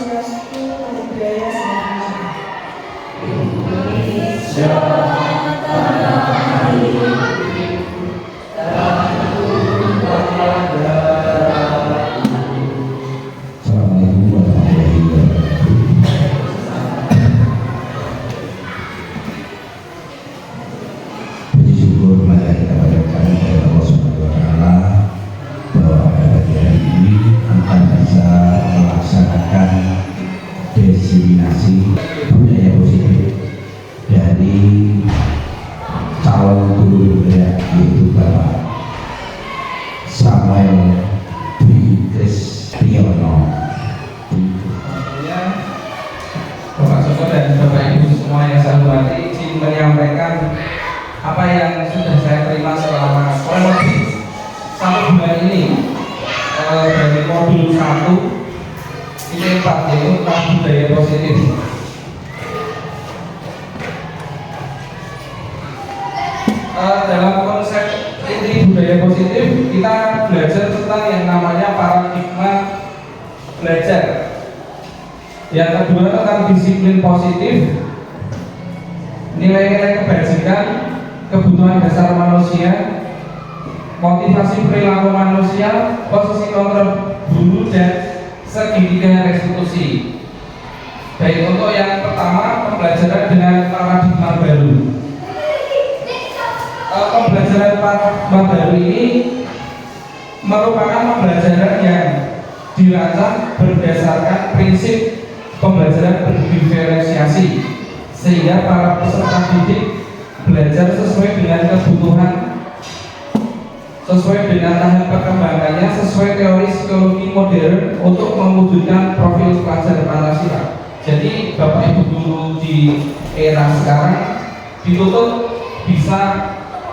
Swastiastu, Namo Buddhaya, Salam Indonesia tanah air, Assalamualaikum warahmatullahi wabarakatuh. Puji syukur marilah kita panjatkan kepada Allah Subhanahu wa taala bahwa pada pagi hari ini akan bisa melaksanakan diseminasi budaya positif dari calon guru budaya, yaitu Bapak Samuel Dwi Kristiono. Bapak Joko dan Bapak Ibu semua yang saya hormati, izin menyampaikan apa yang sudah saya terima selama kurang lebih 1 bulan ini dari modul 1 ini 4, yaitu tentang budaya positif. Dalam konsep inti budaya positif kita belajar tentang yang namanya paradigma belajar. Yang kedua tentang disiplin positif, nilai-nilai kebajikan, kebutuhan dasar manusia, motivasi perilaku manusia, posisi kontrol guru, dan segitiga restitusi. Baik, untuk yang pertama, pembelajaran dengan paradigma baru. Pembelajaran paradigma baru ini merupakan pembelajaran yang dirancang berdasarkan prinsip pembelajaran berdiferensiasi, sehingga para peserta didik belajar sesuai dengan kebutuhan, sesuai dengan tahap perkembangannya, sesuai teori psikologi modern untuk mewujudkan profil pelajar Pancasila. Jadi Bapak Ibu guru di era sekarang dituntut bisa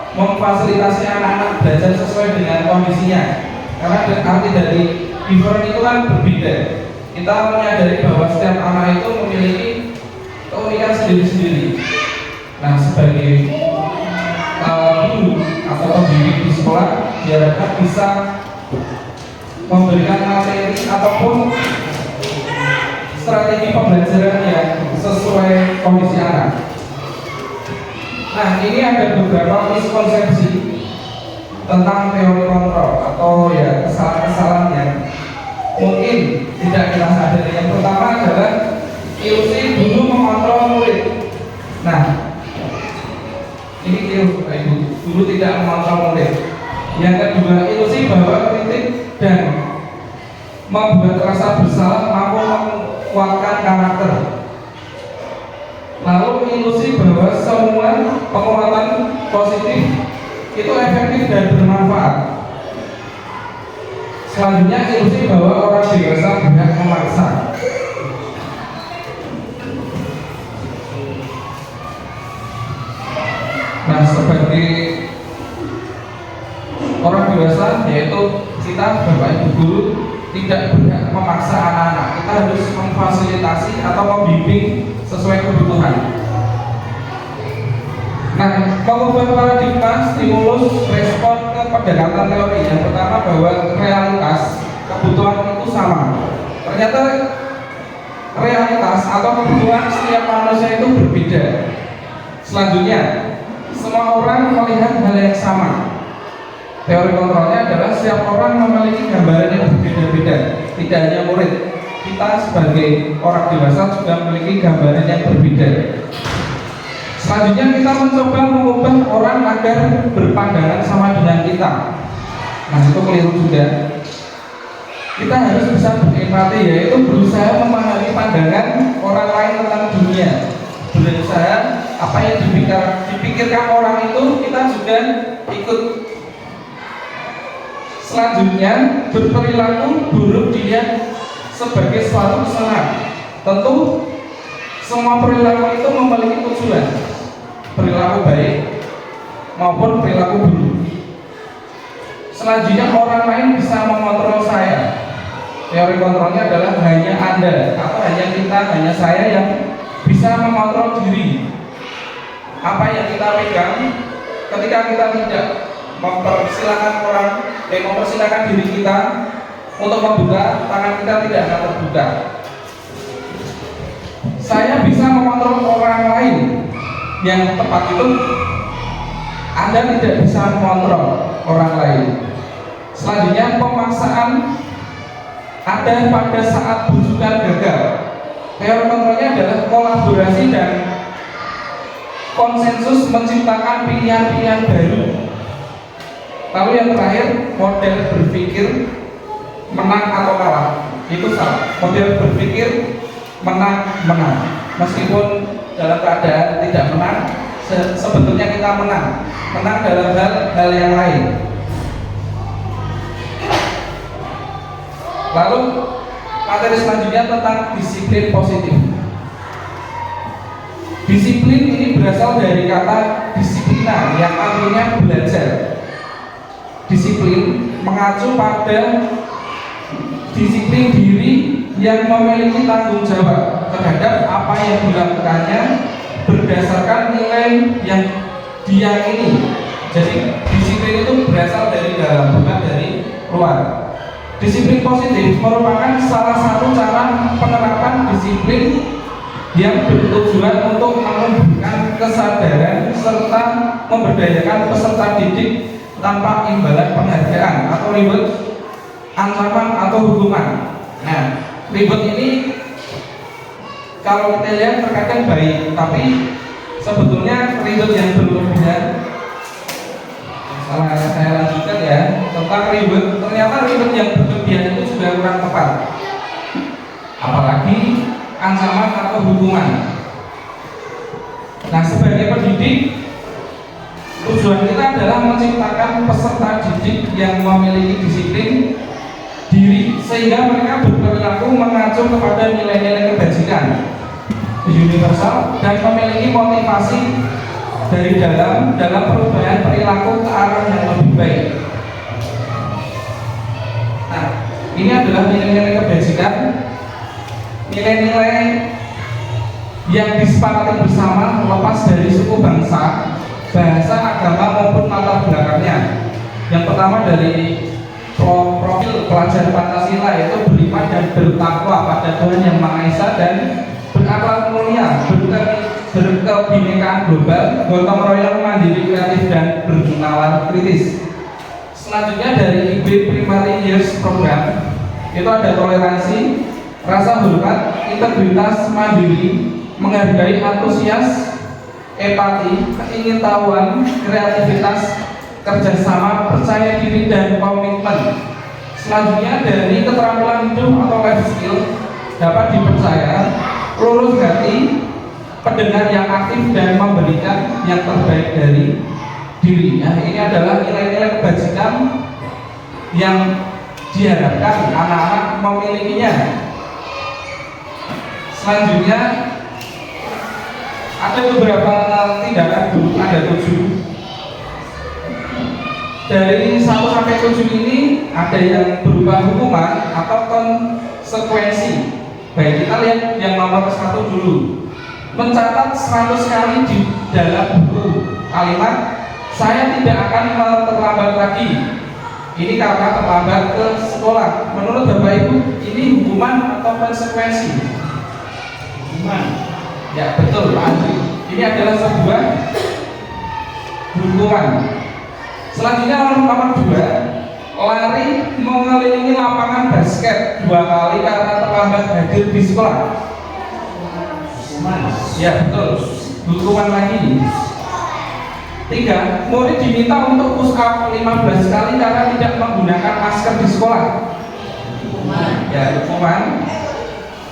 memfasilitasi anak-anak belajar sesuai dengan kondisinya, karena arti dari different itu kan berbeda. Kita menyadari bahwa setiap anak itu memiliki keunikan sendiri-sendiri. Nah, sebagai guru atau pembimbing di sekolah diharapkan bisa memberikan materi ataupun strategi pembelajaran yang sesuai kondisi anak. Nah, ini ada beberapa miskonsepsi tentang teori kontrol atau ya kesalahan-kesalahan yang mungkin tidak kita sadari. Yang pertama adalah ilusi guru mengontrol murid. Nah, ini keliru, Bapak Ibu. Guru tidak mengontrol murid. Yang kedua, ilusi bahwa kritik dan membuat rasa bersalah mampu menguatkan karakter. Lalu ilusi bahwa semua penguatan positif itu efektif dan bermanfaat. Selanjutnya, ilusi bahwa orang dewasa berhak memaksa. Nah, sebagai orang dewasa, yaitu kita Bapak Ibu guru tidak berhak memaksa anak-anak. Kita harus memfasilitasi atau membimbing sesuai kebutuhan. Nah, mengubah paradigma, stimulus, respon ke pendekatan teori. Yang pertama bahwa realitas kebutuhan itu sama. Ternyata realitas atau kebutuhan setiap manusia itu berbeda. Selanjutnya, semua orang melihat hal yang sama. Teori kontrolnya adalah setiap orang memiliki gambaran yang berbeda-beda. Tidak hanya murid, kita sebagai orang dewasa juga memiliki gambaran yang berbeda. Selanjutnya kita mencoba mengubah orang agar berpandangan sama dengan kita. Nah, itu keliru juga. Kita harus bisa berempati, yaitu berusaha memahami pandangan orang lain tentang dunia. Berusaha apa yang dipikirkan orang itu kita juga ikut. Selanjutnya, berperilaku buruk dilihat sebagai suatu kesalahan. Tentu semua perilaku itu memiliki tujuan, perilaku baik maupun perilaku buruk. Selanjutnya, orang lain bisa mengontrol saya. Teori kontrolnya adalah hanya Anda atau hanya kita, hanya saya yang bisa mengontrol diri. Apa yang kita pegang, ketika kita tidak mempersilahkan diri kita untuk membuka, tangan kita tidak akan terbuka. saya bisa mengontrol orang lain. Yang tepat itu Anda tidak bisa mengontrol orang lain. Selanjutnya, pemaksaan ada pada saat bujukan gagal. Teori kontrolnya adalah kolaborasi dan konsensus menciptakan pilihan-pilihan baru. Lalu yang terakhir, model berpikir menang atau kalah. Itu salah. Model berpikir menang. Meskipun dalam keadaan tidak menang, sebetulnya kita menang dalam hal yang lain. Lalu materi selanjutnya tentang disiplin positif. Disiplin ini berasal dari kata disiplina yang artinya belajar. Disiplin mengacu pada disiplin diri yang memiliki tanggung jawab terhadap apa yang dilakukannya berdasarkan nilai yang diyakini. Jadi disiplin itu berasal dari dalam, bukan dari luar. Disiplin positif merupakan salah satu cara penerapan disiplin yang bertujuan untuk menumbuhkan kesadaran serta memberdayakan peserta didik tanpa imbalan penghargaan atau reward, ancaman atau hukuman. Nah, reward ini kalau kita lihat terkadang baik, tapi sebetulnya reward yang berlebihan. Saya lanjutkan ya tentang reward. Ternyata reward yang berlebihan itu juga kurang tepat, apalagi ancaman atau hukuman. Nah, sebagai pendidik, tujuan kita adalah menciptakan peserta didik yang memiliki disiplin diri sehingga mereka berperilaku mengacu kepada nilai-nilai kebajikan universal dan memiliki motivasi dari dalam perubahan perilaku ke arah yang lebih baik. Nah, ini adalah nilai-nilai kebajikan, nilai-nilai yang disepakati bersama lepas dari suku bangsa, bahasa, agama maupun latar belakangnya. Yang pertama dari profil pelajar Pancasila yaitu beriman dan bertakwa pada Tuhan Yang Maha Esa dan berakhlak mulia, berkebinekaan global, gotong royong, mandiri, kreatif dan bernalar kritis. Selanjutnya dari IB Primary Years Program itu ada toleransi, rasa hormat, integritas, mandiri, menghargai, antusias, empati, keingintahuan, kreativitas, kerjasama, percaya diri dan komitmen. Selanjutnya dari keterampilan hidup atau life skill dapat dipercaya, lurus hati, pendengar yang aktif dan memberikan yang terbaik dari diri. Nah, ini adalah nilai-nilai kebajikan yang diharapkan anak-anak memilikinya. Selanjutnya ada beberapa tindakan guru, ada 7. Dari 1 sampai 7 ini ada yang berupa hukuman atau konsekuensi. Baik, kita lihat yang nomor 1 dulu. Mencatat 100 kali di dalam buku kalimat saya tidak akan terlambat lagi. Ini karena terlambat ke sekolah. Menurut Bapak Ibu, ini hukuman atau konsekuensi? Hukuman. Ya betul, Pak Andri. Ini adalah sebuah hukuman. Selanjutnya nomor 2, lari mengelilingi lapangan basket 2 kali karena terlambat hadir di sekolah. Hukuman. Ya betul, hukuman lagi. 3, murid diminta untuk push up 15 kali karena tidak menggunakan masker di sekolah. Hukuman. Ya, hukuman.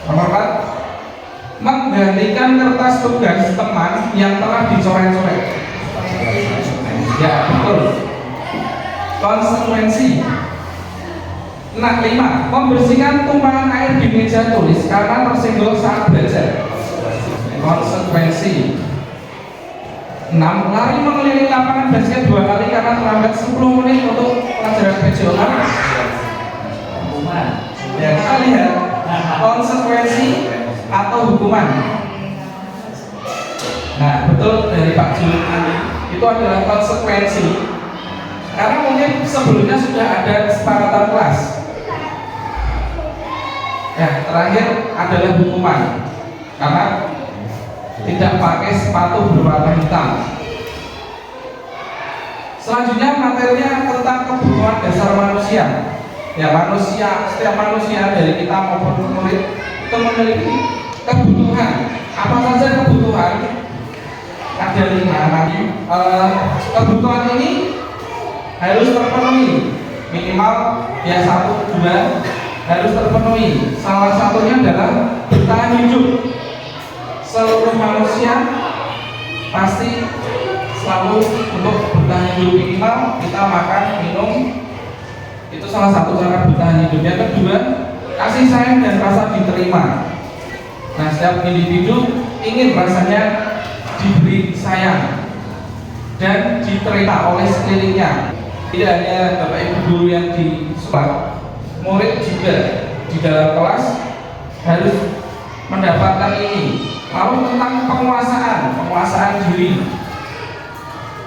Nomor 4, menggantikan kertas tugas teman yang telah dicoret-coret. Ya, betul. Konsekuensi. Nah, 5, membersihkan tumpahan air di meja tulis karena tersenggol saat belajar. Konsekuensi. 6, lari mengelilingi lapangan basket 2 kali karena terlambat 10 menit untuk pelajaran regional. Hukuman. Ya, kita lihat konsekuensi atau hukuman. Nah, betul dari Pak Jul itu adalah konsekuensi. Karena mungkin sebelumnya sudah ada kesepakatan kelas. Ya, terakhir adalah hukuman. karena tidak pakai sepatu berwarna hitam. Selanjutnya materinya tentang kebutuhan dasar manusia. Ya, setiap manusia dari kita maupun murid itu memiliki kebutuhan. Apa saja kebutuhan? Ada 5 nanti. Kebutuhan ini harus terpenuhi, minimal ya 1, 2 harus terpenuhi. Salah satunya adalah bertahan hidup. Seluruh manusia pasti selalu untuk bertahan hidup minimal kita makan, minum, itu salah satu cara bertahan hidup. Yang kedua, kasih sayang dan rasa diterima. Nah, setiap individu ingin rasanya diberi sayang dan diterima oleh sekelilingnya. Tidak hanya bapak ibu guru yang di sekolah, murid juga di dalam kelas harus mendapatkan ini. Lalu tentang penguasaan diri.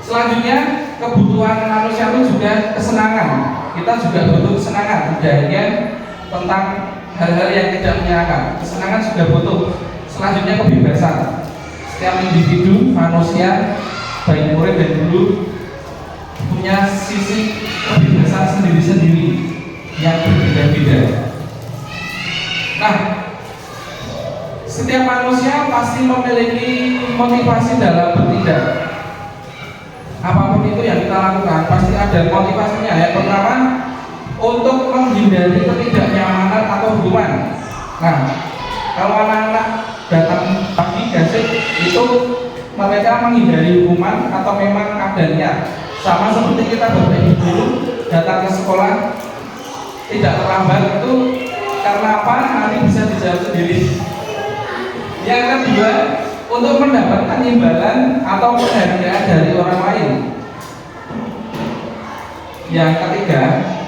Selanjutnya, kebutuhan manusia itu juga kesenangan. Kita juga butuh kesenangan, tidak hanya tentang hal-hal yang tidak menyenangkan. Kesenangan juga butuh. Selanjutnya, kebebasan. Setiap individu manusia, baik murid dan guru, punya sisi kebebasan sendiri-sendiri yang berbeda-beda. Nah, setiap manusia pasti memiliki motivasi dalam bertindak. Apapun itu yang kita lakukan pasti ada motivasinya. Yang pertama, untuk menghindari ketidaknyamanan atau hukuman. Nah, kalau anak-anak datang pagi gasik itu mereka menghindari hukuman atau memang adanya. Sama seperti kita bapak ibu guru datang ke sekolah tidak terlambat itu karena apa? Nanti bisa dijawab sendiri. Yang kedua, untuk mendapatkan imbalan atau penghargaan dari orang lain. Yang ketiga,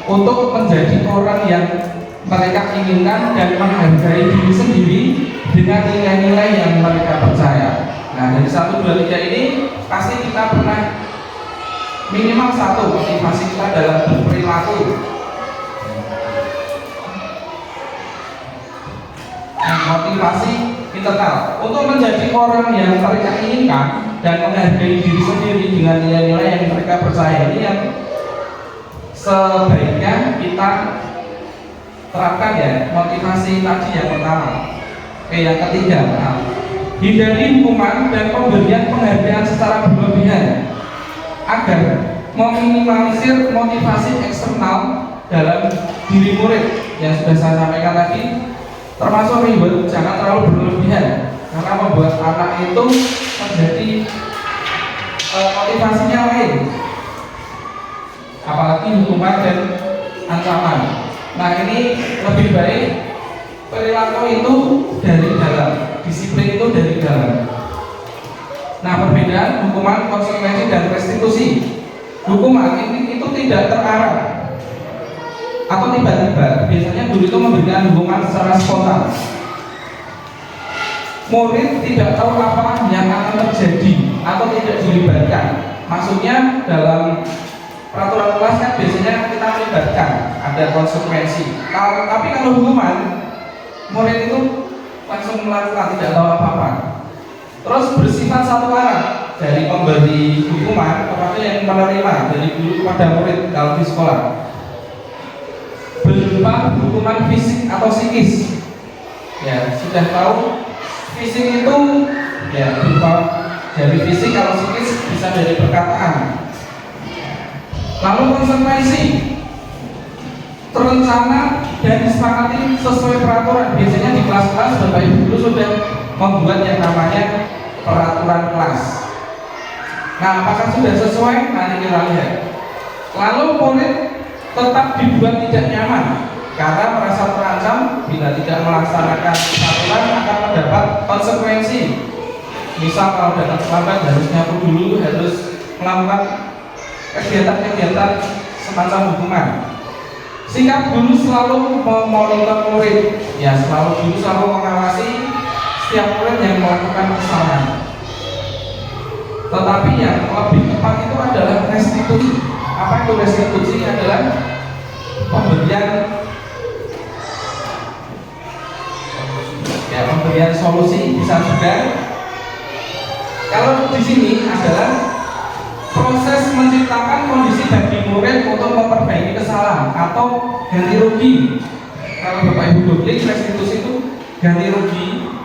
untuk menjadi orang yang mereka inginkan dan menghargai diri sendiri dengan nilai-nilai yang mereka percaya. Nah, dari 1, 2, 3 ini pasti kita pernah minimal 1 motivasi kita dalam berperilaku. Nah, motivasi internal untuk menjadi orang yang mereka inginkan dan menghargai diri sendiri dengan nilai-nilai yang mereka percaya. Ini yang sebaiknya kita terapkan ya, motivasi tadi yang pertama. Yang ketiga, hindari hukuman dan pemberian penghargaan secara berlebihan agar meminimalisir motivasi eksternal dalam diri murid yang sudah saya sampaikan tadi, termasuk reward jangan terlalu berlebihan karena membuat anak itu menjadi motivasinya lain, apalagi hukuman dan ancaman. Nah, ini lebih baik perilaku itu dari dalam, disiplin itu dari dalam. Nah, perbedaan hukuman, konsekuensi, dan restitusi. Hukuman ini itu tidak terarah atau tiba-tiba. Biasanya guru itu memberikan hukuman secara spontan. Murid tidak tahu apa yang akan terjadi atau tidak dilibatkan. Maksudnya dalam peraturan kelas kan biasanya kita melibatkan, ada konsekuensi. Tapi kalau hukuman, murid itu langsung melakukan, tidak tahu apa-apa. Terus bersifat satu arah, dari pemberi hukuman kepada yang menerima, dari guru kepada murid kalau di sekolah, berupa hukuman fisik atau psikis. Ya, sudah tahu fisik itu ya berupa dari fisik, kalau psikis bisa dari perkataan. Lalu konsekuensi terencana dan disepakati sesuai peraturan. Biasanya di kelas-kelas bapak ibu guru sudah membuat yang namanya peraturan kelas. Nah, apakah sudah sesuai? Nanti kita lihat. Lalu murid tetap dibuat tidak nyaman karena merasa terancam bila tidak melaksanakan peraturan akan mendapat konsekuensi. Misal kalau datang terlambat harus nyapu dulu, harus melakukan kegiatan-kegiatan semacam hukuman. Sikap guru selalu memonitor murid, ya guru selalu mengawasi setiap murid yang melakukan kesalahan. Tetapi yang lebih tepat itu adalah restitusi. Apa itu restitusi? Adalah pemberian pemberian solusi bisa juga. Kalau di sini adalah proses menciptakan kondisi bagi murid untuk memperbaiki kesalahan atau ganti rugi. Kalau Bapak Ibu duplik restitusi itu ganti rugi.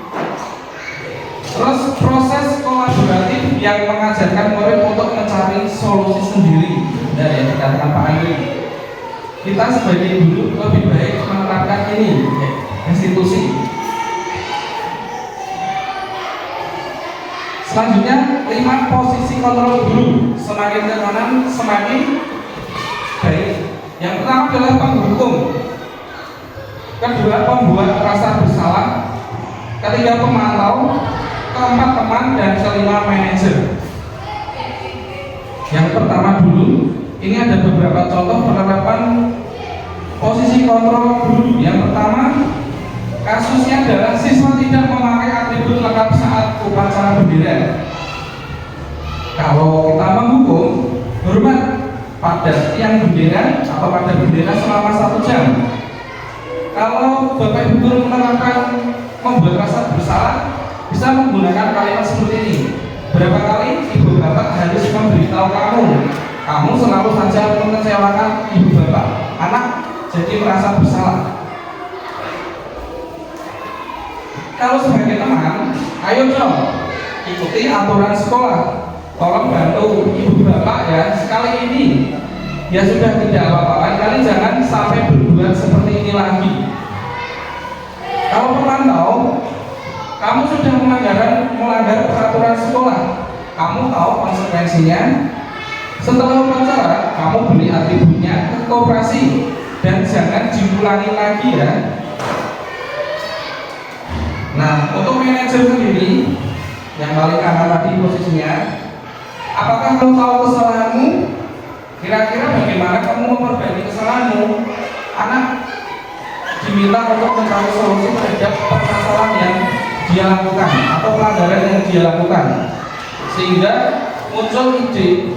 Terus proses kolaboratif yang mengajarkan murid untuk mencari solusi sendiri. Benar ya dikatakan Pak Andri. Kita sebagai guru lebih baik menerapkan ini, restitusi. Selanjutnya 5 posisi kontrol guru, semakin ke kanan semakin baik. Yang pertama adalah penghukum, kedua pembuat rasa bersalah, ketiga pemantau, keempat teman, dan kelima manajer. Yang pertama dulu, ini ada beberapa contoh penerapan posisi kontrol guru. Yang pertama, kasusnya adalah siswa tidak memakai atribut lengkap saat upacara bendera. Kalau kita menghukum, hormat pada tiang bendera atau pada bendera selama 1 jam. Kalau Bapak Ibu guru menerapkan membuat rasa bersalah, bisa menggunakan kalimat seperti ini. Berapa kali ibu bapak harus memberitahu kamu selalu saja mengecewakan ibu bapak, anak jadi merasa bersalah. Kalau sebagai teman, ayo dong ikuti aturan sekolah. Tolong bantu ibu bapak ya. Sekali ini ya sudah tidak apa-apa. Kali jangan sampai berbuat seperti ini lagi. Kalau pemantau, kamu sudah melanggar peraturan sekolah. Kamu tahu konsekuensinya. Setelah upacara, kamu beli atributnya ke koperasi dan jangan diulangi lagi ya. Nah, untuk manajer sendiri yang paling kanan tadi posisinya, apakah kamu tahu kesalahanmu? Kira-kira bagaimana kamu memperbaiki kesalahanmu? Anak diminta untuk mencari solusi terhadap permasalahan yang dia lakukan atau pelanggaran yang dia lakukan, sehingga muncul ide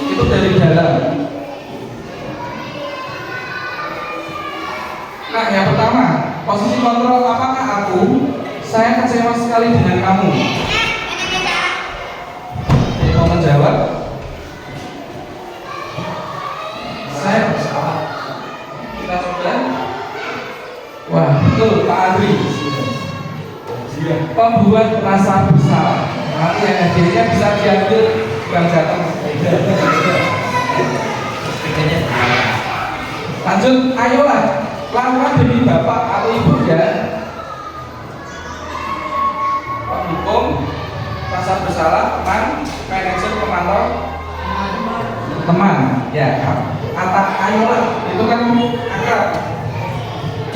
itu dari dalam. Nah, yang pertama, posisi kontrol. Apakah saya kecewa sekali dengan kamu? Jadi mau menjawab, saya bersalah. Kita coba. Wah, betul Pak Andri. Pembuat rasa bersalah. Nanti yang hadiahnya bisa diambil Bang Jateng. Lanjut, ayolah lakukan demi bapak atau ibu ya. Penghukum, rasa bersalah, teman, manajer, pemantau, teman, ya. Kata ayolah itu kan akrab.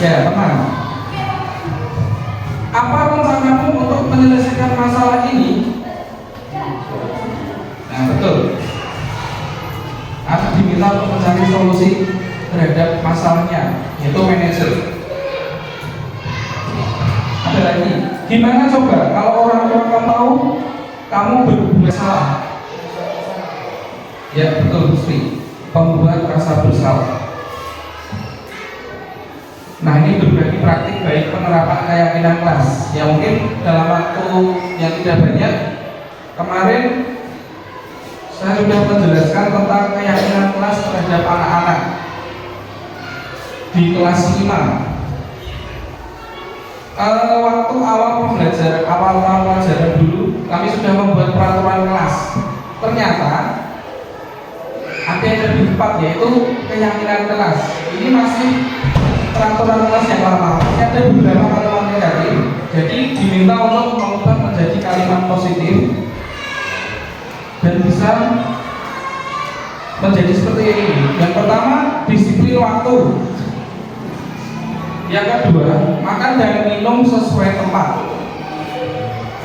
Ya, teman. Apa rencanamu untuk menyelesaikan masalah ini? Nah, betul. Akan diminta untuk mencari solusi terhadap masalahnya, yaitu manajer. Ada lagi, gimana coba kalau orang tua kamu tahu kamu berbuat salah? Ya, betul, Sri. Pembuat rasa bersalah. Nah, ini berbagi praktik baik penerapan keyakinan kelas yang mungkin dalam waktu yang tidak banyak. Kemarin saya sudah menjelaskan tentang keyakinan kelas terhadap anak-anak di kelas 5. Waktu awal tahun pelajaran dulu kami sudah membuat peraturan kelas. Ternyata ada yang lebih tepat, yaitu keyakinan kelas. Ini masih peraturan kelas yang lama, ada beberapa kalimat negatif, jadi diminta untuk mengubah menjadi kalimat positif dan bisa menjadi seperti ini. Yang pertama, disiplin waktu. Yang kedua, makan dan minum sesuai tempat.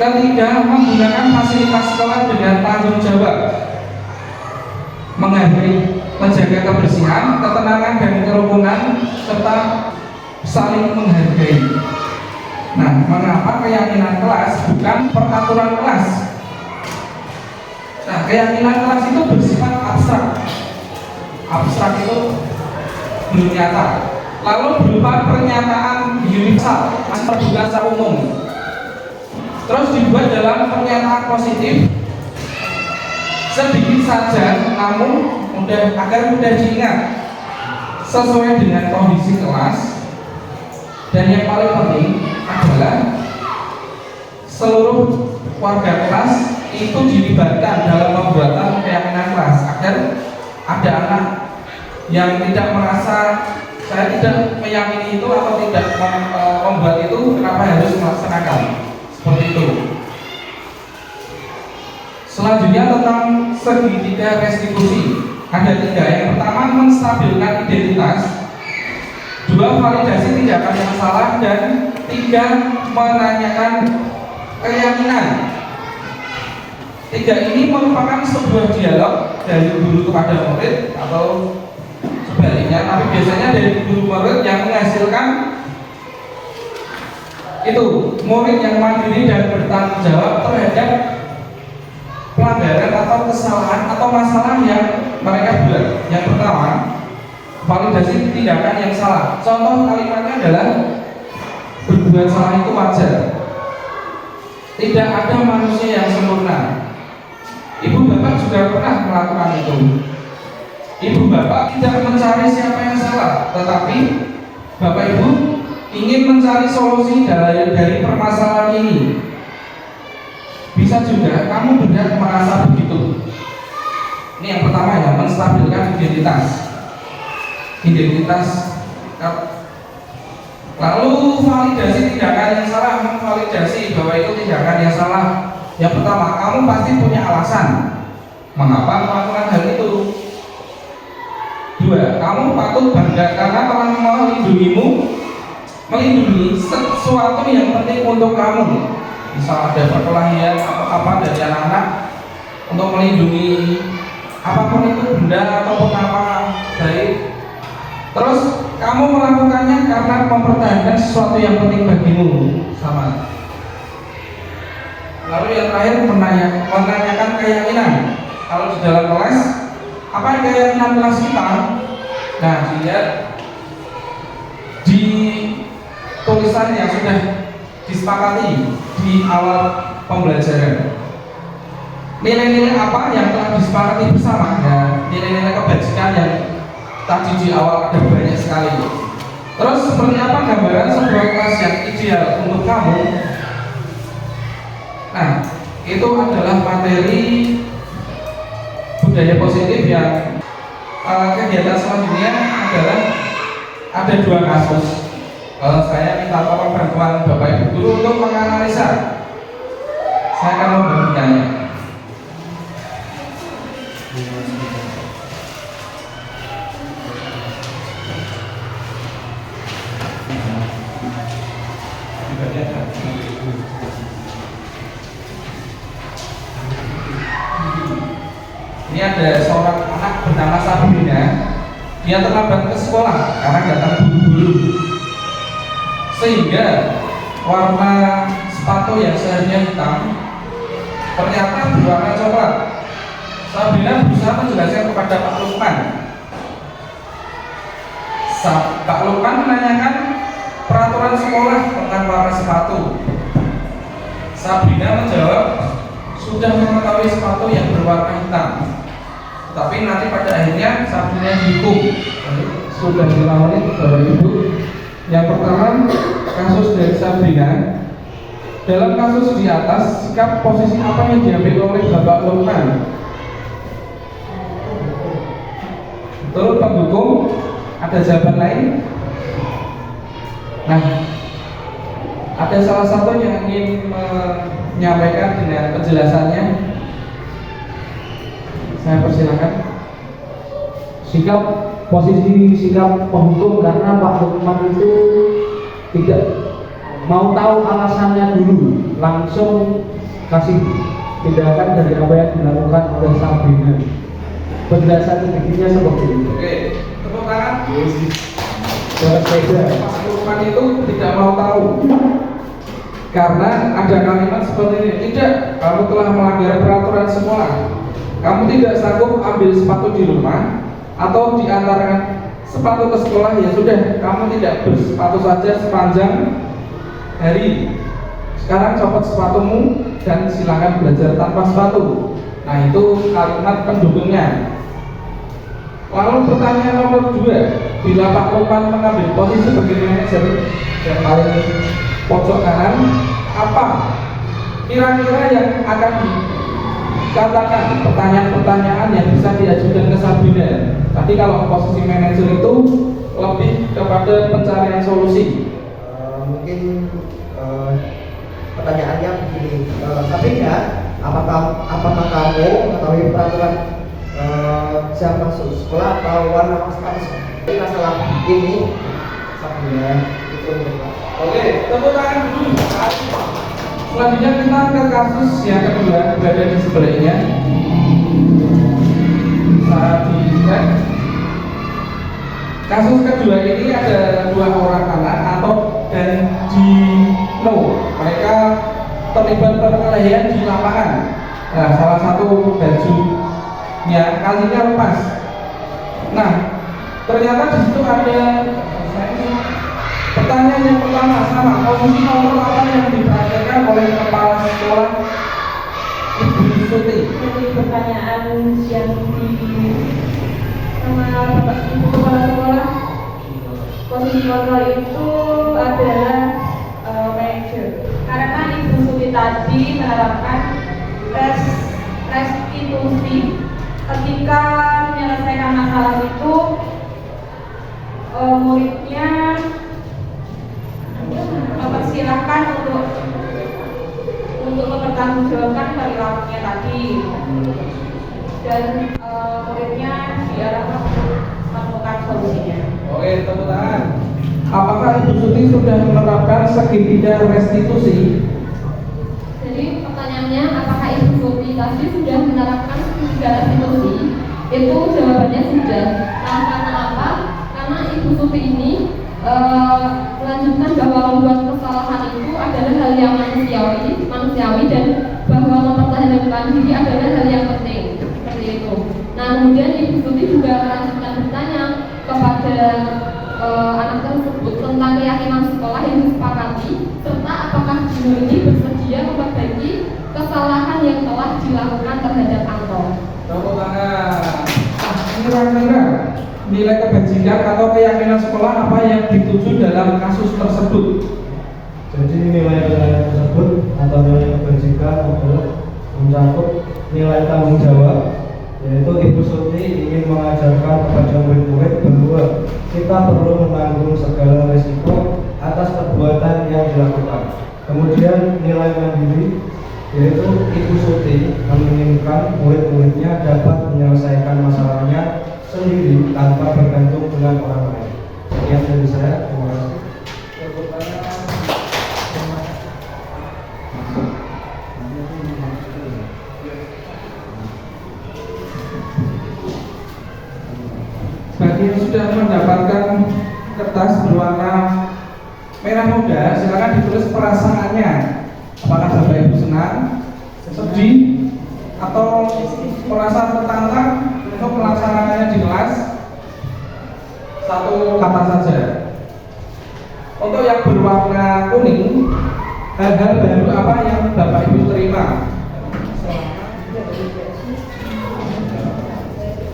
Ketiga, menggunakan fasilitas sekolah dengan tanggung jawab, menghargai, menjaga kebersihan, ketenangan dan kerukunan, serta saling menghargai. Nah, mengapa keyakinan kelas bukan peraturan kelas? Nah, keyakinan kelas itu bersifat abstrak. Abstrak itu belum nyata. Lalu berupa pernyataan universal, terbuka secara umum. terus dibuat dalam pernyataan positif sedikit saja, namun agar mudah diingat sesuai dengan kondisi kelas. Dan yang paling penting adalah seluruh warga kelas itu dilibatkan dalam pembuatan keyakinan kelas, agar ada anak yang tidak merasa saya tidak meyakini itu atau tidak membuat itu, kenapa harus melaksanakan seperti itu. Selanjutnya tentang segitiga restitusi, ada 3. Yang pertama, menstabilkan identitas. 2, validasi tindakan yang salah. Dan 3, menanyakan keyakinan. 3 ini merupakan sebuah dialog dari guru kepada murid atau sebaliknya, tapi biasanya dari guru murid yang menghasilkan itu murid yang mandiri dan bertanggung jawab terhadap pelanggaran atau kesalahan atau masalah yang mereka buat. Yang pertama, validasi tindakan yang salah. Contoh kalimatnya adalah berbuat salah itu wajar. Tidak ada manusia yang sempurna. Ibu bapak juga pernah melakukan itu. Ibu bapak tidak mencari siapa yang salah, tetapi bapak ibu ingin mencari solusi dari permasalahan ini. Bisa juga kamu benar merasa begitu. Ini yang pertama ya, menstabilkan identitas. Lalu validasi tindakan yang salah, memvalidasi bahwa itu tindakan yang salah. Yang pertama, kamu pasti punya alasan mengapa melakukan hal itu. 2, kamu patut bangga karena telah melindungi sesuatu yang penting untuk kamu. Misal ada perkelahian atau apa dari anak-anak, untuk melindungi apapun itu, benda ataupun apa baik. Terus kamu melakukannya karena mempertahankan sesuatu yang penting bagimu. Sama. Lalu yang terakhir, menanyakan keyakinan. Kalau di dalam kelas, apa keyakinan kelas kita? Nah, dilihat di tulisan yang sudah disepakati di awal pembelajaran. Nilai-nilai apa yang telah disepakati bersama? Ya, nilai-nilai kebajikan yang tadi di awal ada banyak sekali. Terus seperti apa gambaran sebuah kelas yang ideal untuk kamu? Nah, itu adalah materi budaya positif yang kegiatan selanjutnya adalah ada 2 kasus. Saya minta tolong bantuan Bapak Ibu Guru untuk menganalisa. Saya akan membagikannya. Ini ada seorang anak bernama Sabrina. Dia terlambat ke sekolah karena datang buru-buru, sehingga warna sepatu yang seharusnya hitam ternyata berwarna coklat. Sabrina berusaha menjelaskan kepada Pak Lukman. Pak Lukman menanyakan peraturan sekolah tentang warna sepatu. Sabrina menjawab sudah mengetahui sepatu yang berwarna hitam, tapi nanti pada akhirnya Sabrina dihukum. Sudah dilawan Bapak Ibu. Yang pertama, kasus dari Sabrina. Dalam kasus di atas, sikap posisi apa yang diambil oleh Bapak Lukman? Betul, Pak Hukum? Ada jawaban lain? Nah, ada salah satu yang ingin menyampaikan dengan penjelasannya. Saya persilakan. Posisi sikap penghukum karena Pak Lukman itu tidak mau tahu alasannya dulu, langsung kasih tindakan dari apa yang dilakukan oleh Sabrina. Penjelasan intinya seperti itu. Oke, tepuk tangan. Berbeda. Pak Lukman itu tidak mau tahu karena ada kalimat seperti ini. Tidak, kamu telah melanggar peraturan sekolah. Kamu tidak sanggup ambil sepatu di rumah atau diantarkan sepatu ke sekolah, ya sudah, kamu tidak bersepatu saja sepanjang hari. sekarang copot sepatumu dan silakan belajar tanpa sepatu. Nah, itu kalimat pendukungnya. Lalu pertanyaan nomor 2, bila Pak Lukman mengambil posisi sebagai manajer yang paling pojok kanan, apa kira-kira yang akan dikatakan pertanyaan-pertanyaan yang bisa diajukan ke Sabina? Tadi kalau posisi manajer itu lebih kepada pencarian solusi. Mungkin pertanyaannya begini, Sabina, apakah kamu mengetahui peraturan jam masuk sekolah atau warna kampus? Jadi masalah ini Sabina itu. Oke, tepuk tangan dulu. Selanjutnya kita ke kasus yang kedua, berada di sebelahnya. Saat dicek, kasus kedua ini ada 2 orang anak atau dan Dino. Mereka terlibat perkelahian di lapangan. Nah, salah satu bajunya kalinya lepas. Nah, ternyata di situ ada pertanyaan yang pertama sama, posisi nomor apa yang diperhatikan oleh kepala sekolah Ibu Suti? Jadi pertanyaan yang sama Bapak Ibu kepala sekolah, posisi kontrol itu adalah manajer. Karena Ibu Suti tadi menerapkan restitusi ketika menyelesaikan masalah itu, muridnya mempersilahkan untuk mempertanggungjawabkan perilakunya tadi, dan muridnya diarahkan untuk menemukan solusinya. Oke, tepuk tangan. Apakah Ibu Suti sudah menerapkan segitiga restitusi? Jadi pertanyaannya, apakah Ibu Suti tadi sudah menerapkan segitiga restitusi? Itu jawabannya sudah. Nah, karena apa? Karena Ibu Suti ini melanjutkan bahwa membuat kesalahan itu adalah hal yang manusiawi dan bahwa mempertahankan diri adalah hal yang penting, seperti itu. Nah, kemudian Ibu Suti juga melanjutkan bertanya kepada anak tersebut tentang keyakinan sekolah yang disepakati, serta apakah Dino ini bersedia memperbaiki kesalahan yang telah dilakukan terhadap Anto. Tepuk tangan. Kira-kira nilai kebajikan atau keyakinan sekolah apa yang dituju dalam kasus tersebut? Jadi nilai-nilai tersebut atau nilai kebajikan adalah mencakup nilai tanggung jawab, yaitu Ibu Suti ingin mengajarkan kepada murid-murid bahwa kita perlu menanggung segala risiko atas perbuatan yang dilakukan. Kemudian nilai mandiri, yaitu Ibu Suti menginginkan murid-muridnya dapat menyelesaikan masalahnya sendiri tanpa bergantung dengan orang lain. Sekian dari saya, terima kasih. Bagi yang sudah mendapatkan kertas berwarna merah muda, silakan ditulis perasaannya. Apakah Bapak Ibu senang, sedih, atau merasa tertantang untuk melaksanakannya di kelas? Satu kata saja. Untuk yang berwarna kuning, hal-hal baru apa yang Bapak Ibu terima?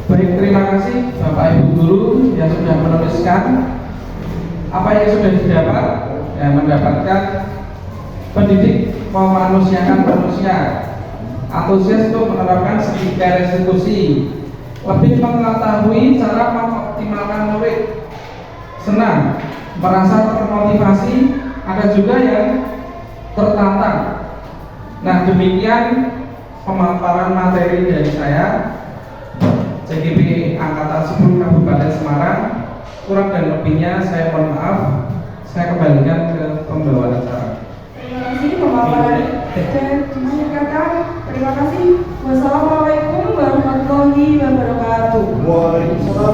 Baik, terima kasih Bapak Ibu guru yang sudah menuliskan apa yang sudah didapat, yang mendapatkan pendidik memanusiakan manusia, antusias untuk menerapkan segitiga restitusi, lebih mengetahui cara mengoptimalkan murid, senang, merasa termotivasi, ada juga yang tertantang. Nah, demikian pemaparan materi dari saya. CGP Angkatan 10 Kabupaten Semarang. Kurang dan lebihnya saya mohon maaf. Saya kembalikan ke pembawa acara. Terima kasih pemaparan dan kata terima kasih. Wassalamualaikum warahmatullahi wabarakatuh. Waalaikumsalam